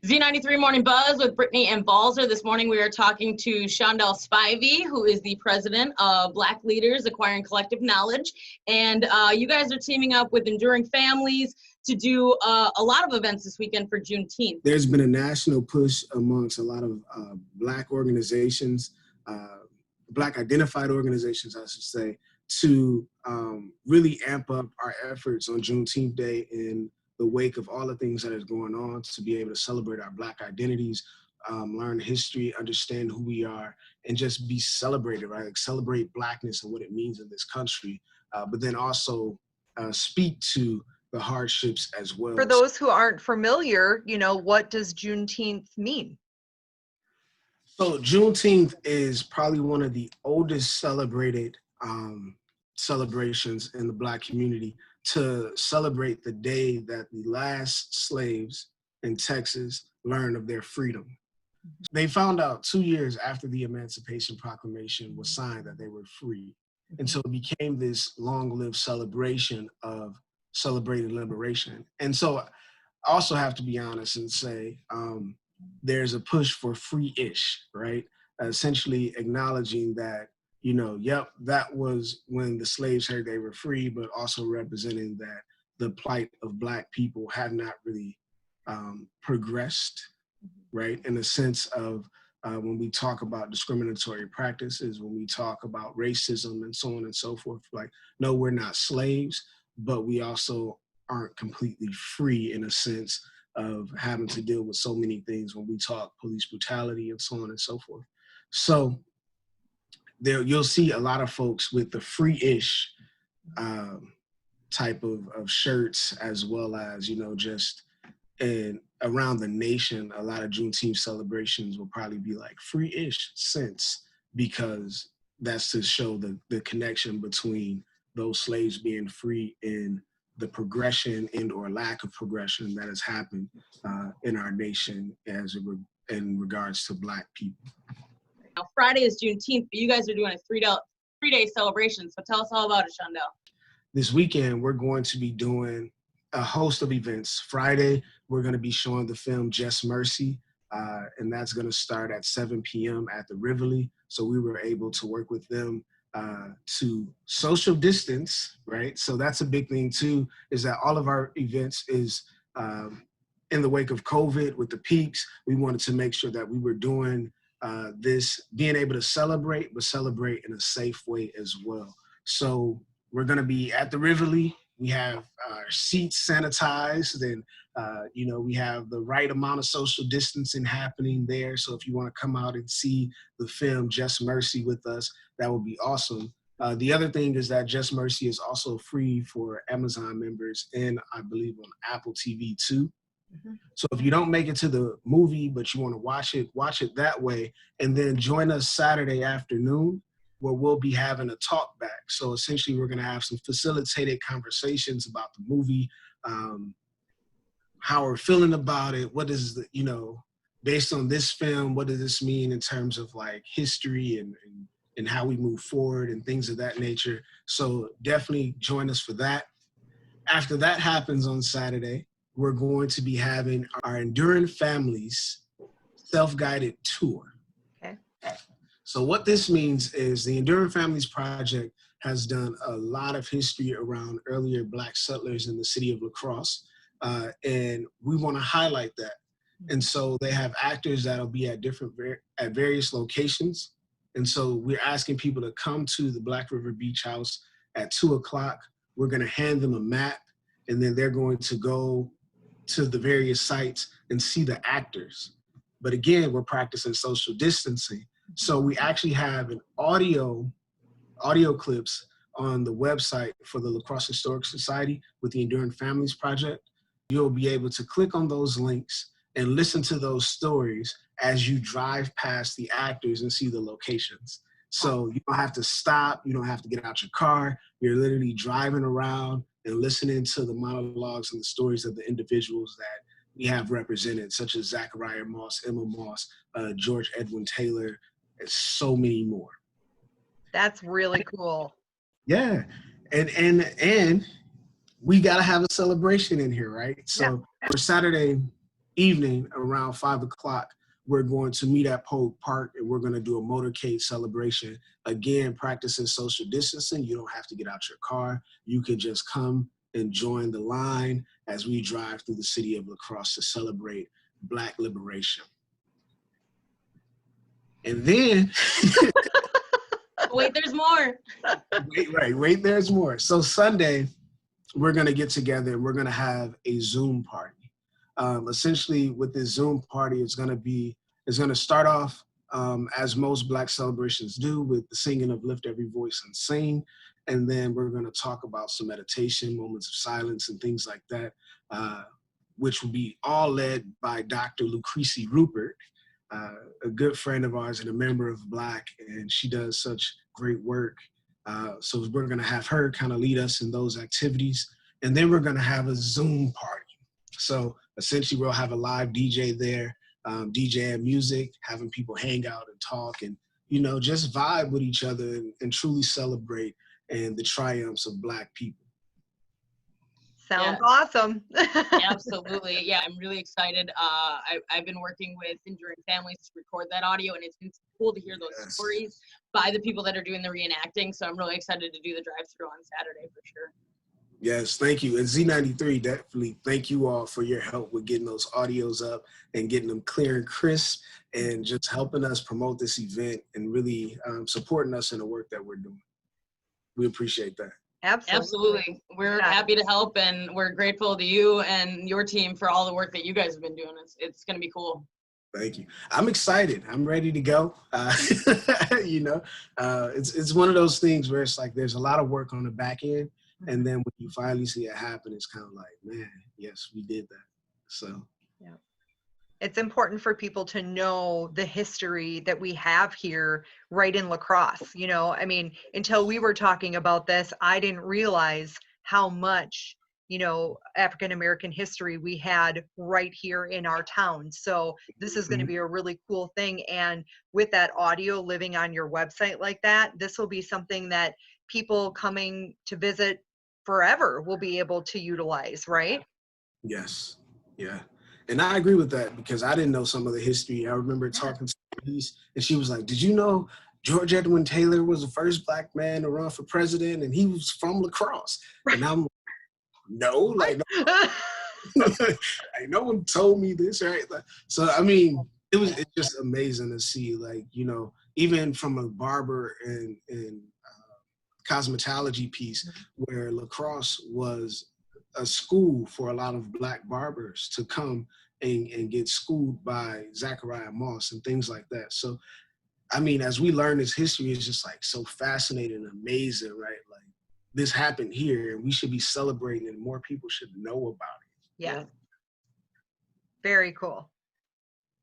Z93 Morning Buzz with Brittany and Balzer. This morning we are talking to Shaundel Spivey, who is the president of Black Leaders Acquiring Collective Knowledge. And you guys are teaming up with Enduring Families to do a lot of events this weekend for Juneteenth. There's been a national push amongst a lot of Black organizations, Black identified organizations, I should say, to really amp up our efforts on Juneteenth Day in the wake of all the things that is going on, to be able to celebrate our Black identities, learn history, understand who we are, and just be celebrated, right? Like celebrate Blackness and what it means in this country, but then also speak to the hardships as well. For those who aren't familiar, what does Juneteenth mean? So Juneteenth is probably one of the oldest celebrated celebrations in the Black community, to celebrate the day that the last slaves in Texas learned of their freedom. They found out 2 years after the Emancipation Proclamation was signed that they were free. And so it became this long-lived celebration of celebrating liberation. And so I also have to be honest and say, there's a push for free-ish, right? Essentially acknowledging that, yep, that was when the slaves heard they were free, but also representing that the plight of Black people have not really progressed, right? In the sense of when we talk about discriminatory practices, when we talk about racism and so on and so forth, like, no, we're not slaves, but we also aren't completely free in a sense of having to deal with so many things when we talk police brutality and so on and so forth. So there, you'll see a lot of folks with the free-ish type of shirts, as well as, just around the nation, a lot of Juneteenth celebrations will probably be like free-ish cents, because that's to show the connection between those slaves being free and the progression and or lack of progression that has happened in our nation in regards to Black people. Now, Friday is Juneteenth, but you guys are doing a three-day celebration. So tell us all about it, Shaundel. This weekend, we're going to be doing a host of events. Friday, we're going to be showing the film Just Mercy, and that's going to start at 7 p.m. at the Rivoli. So we were able to work with them to social distance, right? So that's a big thing too, is that all of our events is in the wake of COVID with the peaks. We wanted to make sure that we were doing this, being able to celebrate, but celebrate in a safe way as well. So we're gonna be at the Rivoli. We have our seats sanitized, and we have the right amount of social distancing happening there. So if you want to come out and see the film Just Mercy with us, that would be awesome. The other thing is that Just Mercy is also free for Amazon members, and I believe on Apple TV too. So if you don't make it to the movie, but you want to watch it that way, and then join us Saturday afternoon, where we'll be having a talk back. So essentially, we're going to have some facilitated conversations about the movie, how we're feeling about it, what is based on this film, what does this mean in terms of like history and how we move forward and things of that nature. So definitely join us for that. After that happens on Saturday, we're going to be having our Enduring Families self-guided tour. Okay. So what this means is the Enduring Families Project has done a lot of history around earlier Black settlers in the city of Crosse, and we want to highlight that. And so they have actors that'll be at various locations. And so we're asking people to come to the Black River Beach House at 2 o'clock. We're going to hand them a map, and then they're going to go to the various sites and see the actors. But again, we're practicing social distancing. So we actually have an audio clips on the website for the La Crosse Historic Society with the Enduring Families Project. You'll be able to click on those links and listen to those stories as you drive past the actors and see the locations. So you don't have to stop, you don't have to get out your car. You're literally driving around and listening to the monologues and the stories of the individuals that we have represented, such as Zachariah Moss, Emma Moss, George Edwin Taylor, and so many more. That's really cool. Yeah, and we gotta have a celebration in here, right? So for Saturday evening around 5 o'clock, we're going to meet at Polk Park and we're going to do a motorcade celebration. Again, practicing social distancing. You don't have to get out your car. You can just come and join the line as we drive through the city of La Crosse to celebrate Black liberation. And then, Wait, there's more. wait, there's more. So Sunday, we're going to get together and we're going to have a Zoom party. Essentially, with this Zoom party, it's going to start off as most Black celebrations do, with the singing of Lift Every Voice and Sing. And then we're going to talk about some meditation, moments of silence, and things like that, which will be all led by Dr. Lucrece Rupert, a good friend of ours and a member of Black, and she does such great work. So we're going to have her kind of lead us in those activities. And then we're going to have a Zoom party. So essentially, we'll have a live DJ there, DJing music, having people hang out and talk and, just vibe with each other and truly celebrate and the triumphs of Black people. Sounds awesome. Absolutely. Yeah, I'm really excited. I've been working with Enduring Families to record that audio, and it's been cool to hear those stories by the people that are doing the reenacting. So I'm really excited to do the drive-through on Saturday for sure. Yes, thank you. And Z93, definitely thank you all for your help with getting those audios up and getting them clear and crisp and just helping us promote this event and really supporting us in the work that we're doing. We appreciate that. Absolutely. We're happy to help, and we're grateful to you and your team for all the work that you guys have been doing. It's going to be cool. Thank you. I'm excited. I'm ready to go. It's one of those things where it's like there's a lot of work on the back end. And then when you finally see it happen, it's kind of like, man, yes, we did that. So, yeah. It's important for people to know the history that we have here right in La Crosse. Until we were talking about this, I didn't realize how much, African-American history we had right here in our town. So this is going to be a really cool thing. And with that audio living on your website like that, this will be something that people coming to visit forever will be able to utilize, right? Yes. Yeah. And I agree with that because I didn't know some of the history. I remember talking to Denise, and she was like, did you know George Edwin Taylor was the first Black man to run for president, and he was from La Crosse? Right. And I'm like, no, no one told me this, right? So, it's just amazing to see, even from a barber and cosmetology piece, where La Crosse was a school for a lot of Black barbers to come and get schooled by Zachariah Moss and things like that. So, as we learn this history, it's just so fascinating and amazing, right? This happened here, and we should be celebrating, and more people should know about it. Yeah. Very cool.